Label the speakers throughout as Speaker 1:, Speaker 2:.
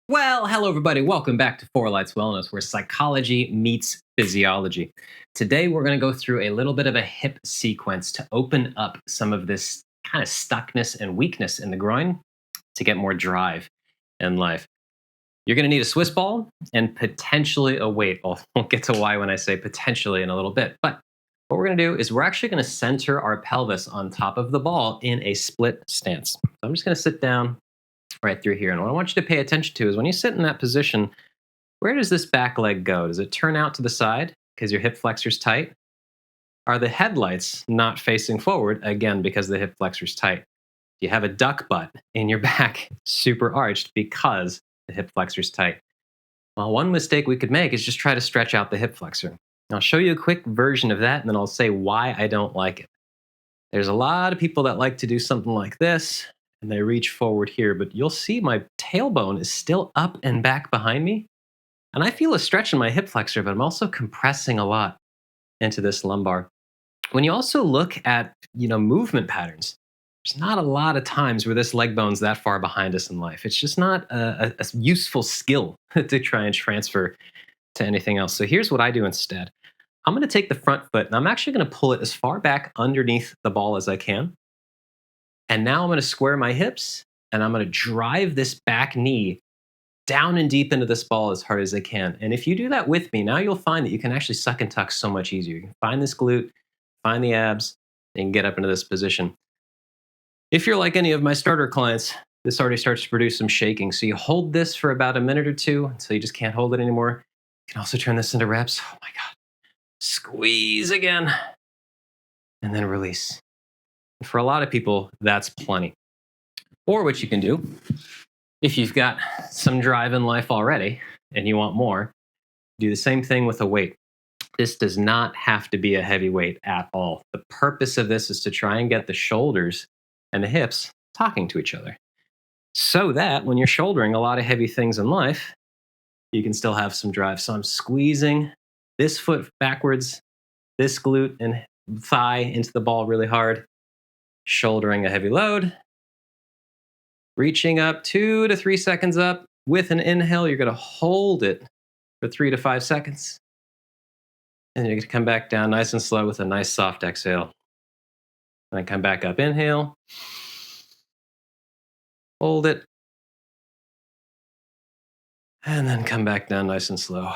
Speaker 1: Well, hello, everybody. Welcome back to Four Lights Wellness, where psychology meets physiology. Today, we're going to go through a little bit of a hip sequence to open up some of this kind of stuckness and weakness in the groin to get more drive in life. You're going to need a Swiss ball and potentially a weight. We'll get to why when I say potentially in a little bit. But what we're going to do is we're actually going to center our pelvis on top of the ball in a split stance. So I'm just going to sit down right through here. And what I want you to pay attention to is when you sit in that position, where does this back leg go? Does it turn out to the side because your hip flexor's tight? Are the headlights not facing forward again because the hip flexor's tight? Do you have a duck butt in your back, super arched because the hip flexor's tight? Well, one mistake we could make is just try to stretch out the hip flexor. I'll show you a quick version of that, and then I'll say why I don't like it. There's a lot of people that like to do something like this, and they reach forward here, but you'll see my tailbone is still up and back behind me. And I feel a stretch in my hip flexor, but I'm also compressing a lot into this lumbar. When you also look at, movement patterns, there's not a lot of times where this leg bone's that far behind us in life. It's just not a useful skill to try and transfer to anything else. So here's what I do instead. I'm going to take the front foot and I'm actually going to pull it as far back underneath the ball as I can. And now I'm going to square my hips and I'm going to drive this back knee down and deep into this ball as hard as I can. And if you do that with me, now you'll find that you can actually suck and tuck so much easier. You can find this glute, find the abs, and get up into this position. If you're like any of my starter clients, this already starts to produce some shaking. So you hold this for about a minute or two until you just can't hold it anymore. You can also turn this into reps. Oh my God. Squeeze again. And then release. For a lot of people, that's plenty. Or what you can do, if you've got some drive in life already and you want more, do the same thing with a weight. This does not have to be a heavy weight at all. The purpose of this is to try and get the shoulders and the hips talking to each other so that when you're shouldering a lot of heavy things in life, you can still have some drive. So I'm squeezing this foot backwards, this glute and thigh into the ball really hard, shouldering a heavy load, reaching up 2 to 3 seconds up. With an inhale, you're going to hold it for 3 to 5 seconds. And you're going to come back down nice and slow with a nice soft exhale. And then come back up, inhale, hold it, and then come back down nice and slow.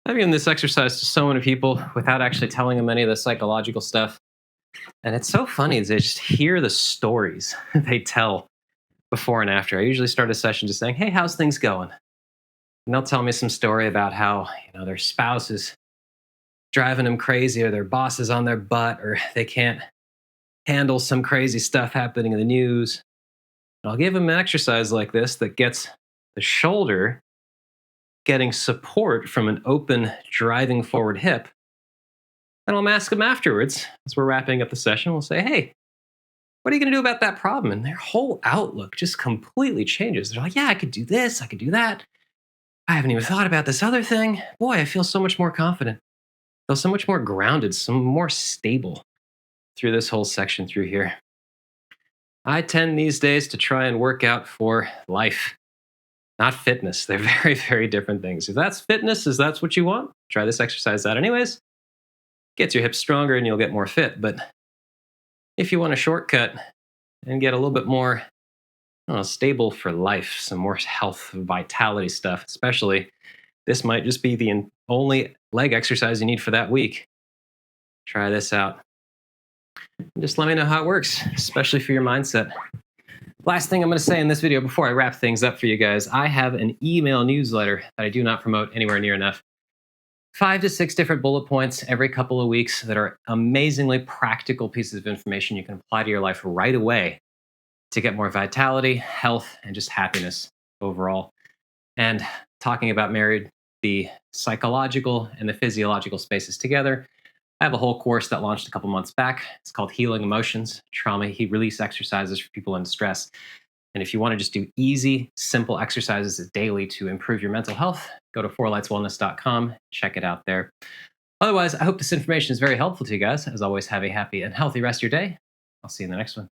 Speaker 1: I've given this exercise to so many people without actually telling them any of the psychological stuff. And it's so funny to just hear the stories they tell before and after. I usually start a session just saying, hey, how's things going? And they'll tell me some story about how, their spouse is driving them crazy or their boss is on their butt or they can't handle some crazy stuff happening in the news. And I'll give them an exercise like this that gets the shoulder getting support from an open, driving forward hip. And I'll ask them afterwards, as we're wrapping up the session, we'll say, hey, what are you going to do about that problem? And their whole outlook just completely changes. They're like, yeah, I could do this, I could do that. I haven't even thought about this other thing. Boy, I feel so much more confident. I feel so much more grounded, so more stable through this whole section through here. I tend these days to try and work out for life, not fitness. They're very, very different things. If that's fitness, if that's what you want, try this exercise out anyways. Gets your hips stronger and you'll get more fit. But if you want a shortcut and get a little bit more stable for life, some more health, vitality stuff, especially, this might just be the only leg exercise you need for that week. Try this out. And just let me know how it works, especially for your mindset. Last thing I'm going to say in this video before I wrap things up for you guys, I have an email newsletter that I do not promote anywhere near enough. 5 to 6 different bullet points every couple of weeks that are amazingly practical pieces of information you can apply to your life right away to get more vitality, health, and just happiness overall. And talking about married the psychological and the physiological spaces together, I have a whole course that launched a couple months back. It's called Healing Emotions, Trauma Release Exercises for People in Stress. And if you want to just do easy, simple exercises daily to improve your mental health, go to fourlightswellness.com, check it out there. Otherwise, I hope this information is very helpful to you guys. As always, have a happy and healthy rest of your day. I'll see you in the next one.